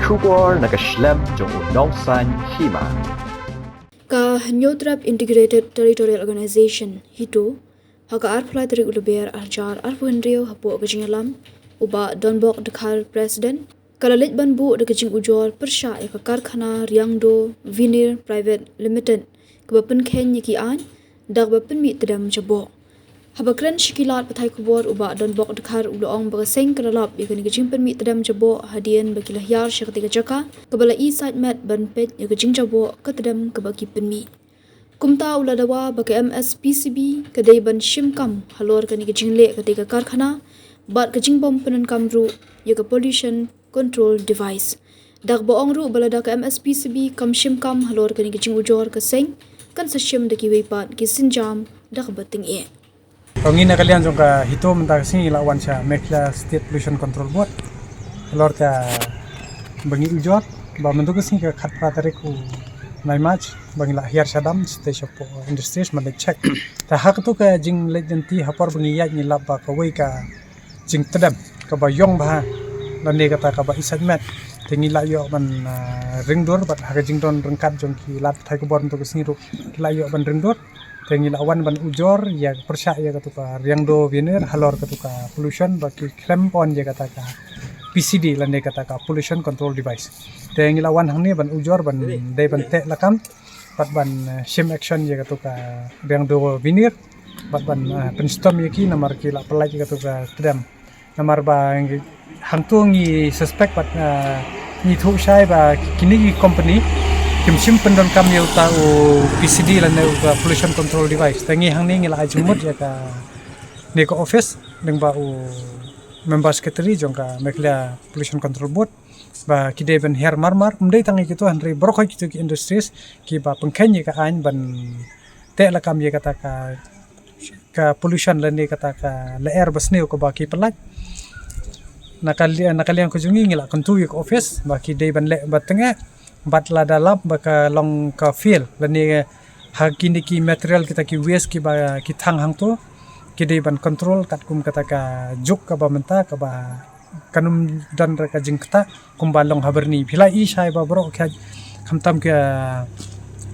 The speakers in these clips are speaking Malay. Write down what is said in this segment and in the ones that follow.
Shubor nakaslem jong unongsan hima. Ka Nyotrap Integrated Territorial Organization hito haka arfly dari uluber arjar arfuhenrio hapo gajingalam uba donbok dekhar president kalalit banbu de gajing ujor persha ya karkhana riangdo vinir private limited kebapen ken yaki an dag bapen mi tedam jabo habakran shikilat pathai kubor uba donbok dekhar uloong bagaseng kralap ya gajing pen mi tedam jabo hadian bagilah yar syakti gajaka kabala e side mat banpet ya gajing jabo ketedam kebaki pen mi kumta uladawa baka MSPCB kadai ban shimkam halor kani gajingle kadai karkhana bat gajing bom penan kamru yaga pollution control device dak boong ru balada ka MSPCB kam shimkam halor kani gajing ujor ka seng kan sa shim daki weipat ki sinjam dak bating e Pangina kalian jongka hito mentang sing lawan sa Mekla State Pollution Control Board halor ka bangi ujor ba mentuk sing ka khat pratariku Naimaj bangila hiar sadam stage of industries malik check ta hak tu ka jing legenti hapor bangi yaj ni lab ba ka wei ka jing tedam ka ba yong ba lande kata ka ba isat met tengi la yo ban ringdor bat hak jing don rengkat jong ki lat thai ko bor tu sing ru la yo ban ringdor tengi la wan ban ujor ya persya ya ka tu ka riangdo viner halor ka tu ka pollution ba ki klem pon ya kata ka PCD lande kata ka pollution control device tengi lawan hang ni ban ujor ban dai ban te lakam bat ban shim action ye katu ka riang do vinir bat ban penstom ye ki namar ki la pelai katu ka tedam namar ba hang tu ngi suspect bat ni thu sai ba kini company kim shim pendon kam ye uta PCD lande ka pollution control device tengi hang ni ngila ajumut ya ka ni ko office deng ba member secretary jongka Mekla Pollution Control Board ba kide ben her marmar umdai tangi kitu handri brokoi kitu ki industries ki ba pengken ye ka ain ban te la kam ye kata ka pollution lani kata ka la air basne ko ba ki pelat nakalian ko jungi ngila kontu ye office ba kide ban le batenge bat la dalap ba ka long ka feel lani hakini ki material kita ki waste ki ba ki thang hang to kide ban control kat kum kata ka juk ka ba menta ka ba kanum dan reka jingkta kumbalong haberni phila i sai ba bro kha khamtam ka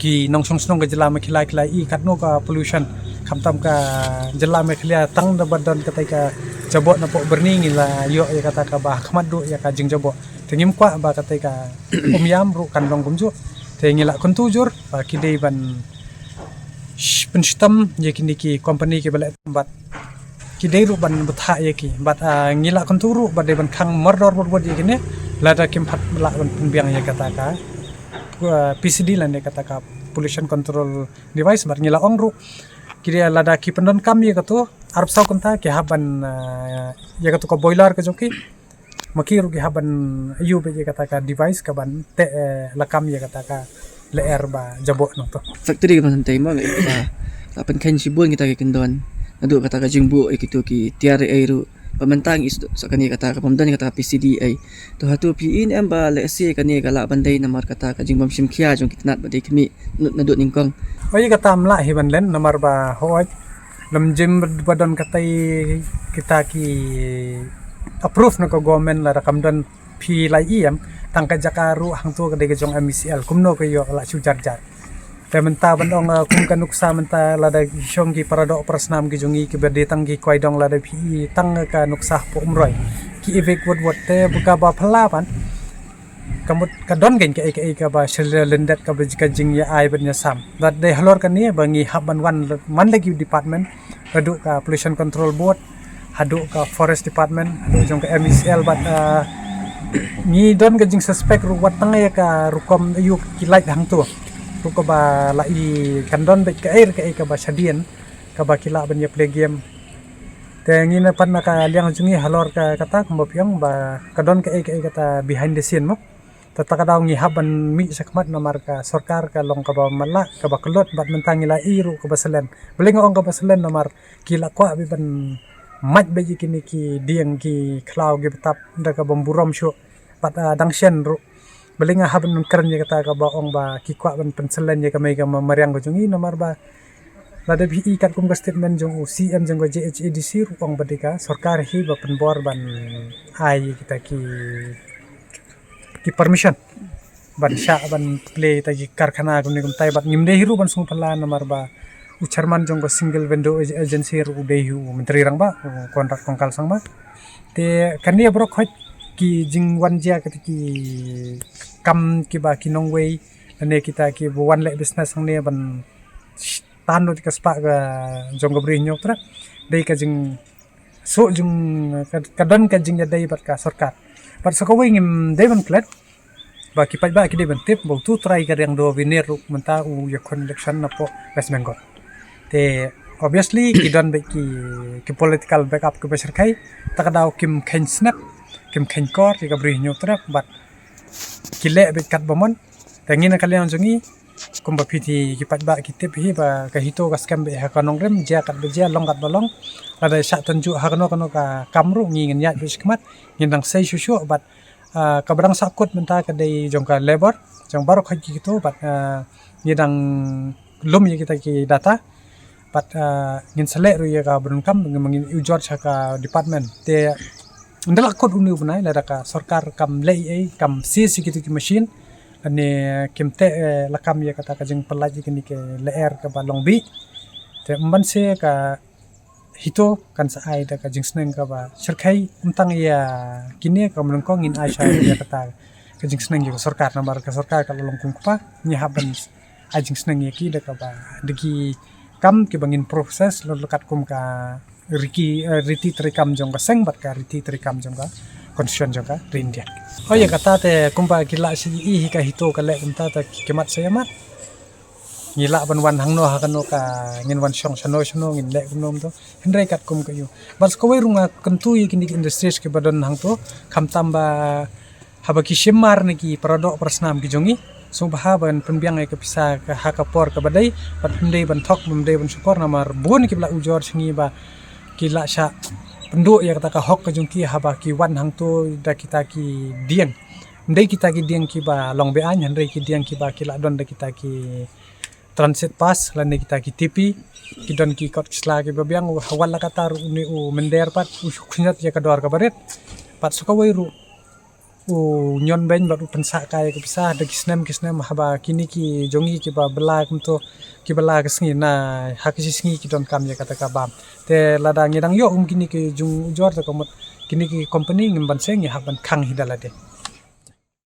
ki nongsong snong ka jela me khilai khilai i katno ka pollution khamtam ka jela me khlia tang da badan kata ka jabot na po berni ngila yo ya kata ka ba khmat do ya ka jing jabot tengim kwa ba kata ka umyam ru kan long gumju tengila kontujur ba kidei ban penstam ye kini ki company ki bala tempat kidei ru ban betha ye ki bat ngila konturu bat ban khang mordor bod ye kini lada kim phat bala ban penbiang ye kata ka PCD lan ye kata ka pollution control device bat ngila ongru kiri lada ki pendon kam ye katu arab sau konta ki haban ye katu ko boiler ka joki makiru ki haban ayu be ye kata ka device ka ban te lakam ye kata ka leer ba jabot no to factory kan tay mo ba pen kan sibon kita ke kendon nadu kata ka jingbu ay kitu ki tiare ay ru pamantang is sa kani kata ka pamdan kata PCD ay to hatu PIN em ba lesi kani kala banday namar kata ka jingbam simkhia jong kitnat ba de kimi nadu ningkong oy kata amla hiban len namar ba hoy lam jim badan katai kita ki approve na ko government la rakamdan pi lai em tangka jakaru hang tu kadai jong MCL kumno ko yo la sujar jar te menta bandong kum kanuksa menta lada syong ki parado prasnam ki jongi ki berde tang ki kwai dong lada pi tang ka nuksa po umroi ki evek wot te buka ba phalapan kamut kadon gen ke ka ba lendet ka bajika jing ya ai ban sam dat de halor kan ni bangi haban wan man lagi department hadu ka pollution control board hadu ka forest department hadu jong ka MCL bat ni don gajing suspect ru wat tang ya ka rukom ayu kilait hang tu ruko ba lai kandon be ka air ka ba sadian ka ba kila ban ya play game te ngina pan na ka liang jungi halor ka kata kumbapiang ba kadon ka kata behind the scene mo tata ka daw ngi haban mi sakmat na marka sarkar ka long ka ba mala ka ba kulot bat mentangi la iru ka ba selen beling ong ka ba selen na mar kila kwa bi ban maj be kini ki diang ki klau gi betap nda ka bomburom syo pat dangshen ru beling haban keren ya kata ka ba ong ba ki kwa ban penselen ya ka mai ka mariang go jungi no mar ba lada bi ikat kum ka statement jong CM jong go JHADC ru ong badika sarkar hi ba penbor ban ai kita ki ki permission ban sha ban play tagi karkhana gumni gumtai bat ngimde hiru ban sung pala namar ba ucharman jong ko single window agency ru dehu menteri rang ba kontrak kongkal sang ba te kania brok khoj ki jingwan jia ki kam ki ba ki nongwei ane kita ki wan le business sang ne ban tanu ka spa ga jong ko bri nyok tra dei ka jing so jung kadon ka jing dei bat ka sarkar bat sakawai ngim dei ban klet ba ki pai ba ki dei ban tip bo tu try ka yang do winner ru menta u yakon election na po West Bengal te obviously ki don be ki political backup ke besar kai takadaw kim khen snap kim khen kor ki ka bri nyok tra bat ki le be kat bomon tengin kalian jongi kumba piti ki patba ki tip hi ba ka hito ka scam be ha kanong rem ja kat be ja long kat bolong ada sa tunju ha kano ka kamru ngi ngin ya be skmat ngin dang sei shushu bat ka brang sakut menta ka dei jong ka labor jong baru kha ki to bat ngi dang lum ye kita ki data bat ngin sele ru ye ka brun kam ngin ujor sa ka department te ndala kod unu bunai la ka sarkar kam lei ai kam si ki ki machine ane kimte lakam ya kata kajeng pelaji kini ke leer ke balong bi te umban se ka hito kan sa ai da kajeng sneng ka ba serkai untang ya kini ka melengkong in aisha ya kata kajeng sneng ya sarkar nambar ka sarkar ka longkung pa nya haban ajeng sneng ya ki da ka ba degi kam ke bangin proses lekat kum ka riti trikam jong ka seng bat ka riti trikam jong ka konstitusi juga di India. Oh ya kata te kumpa gila si i ka hito ka le kumta ta kemat saya mat. Gila ban wan hangno hakano ka ngin wan syong sano ngin le kumnom to. Hendrai kat kum kayu. Bas ko runga kentu i kini industries ke badan hang to kam tamba haba ki shimar ne ki produk persnam ki jongi. So bahaban penbiang ke pisa ka hakapor ka badai bat pendai ban thok pendai ban support namar bun ki bla ujor singi ba gila sya penduk ya kata ka hok ka jungki haba ki wan hang tu da kita ki dieng ndai kita ki dieng ki ba long be an ndai ki dieng ki ba ki la don da kita ki transit pass lan kita ki tipi ki don ki kot sla ki babiang hawal la kata ru ni u mender pat u khunyat ya ka dor ka baret pat suka wai ru u nyon ben ba u pensa kai ka bisa da kisnem haba kini ki jongi ki ba bela kum to ki bela ka sngi na hakisi sngi ki don kam ya kata ka bam te ladang yedang yo kini ki jung jor ta komot kini ki company ngimban seng ya haban khang hidalade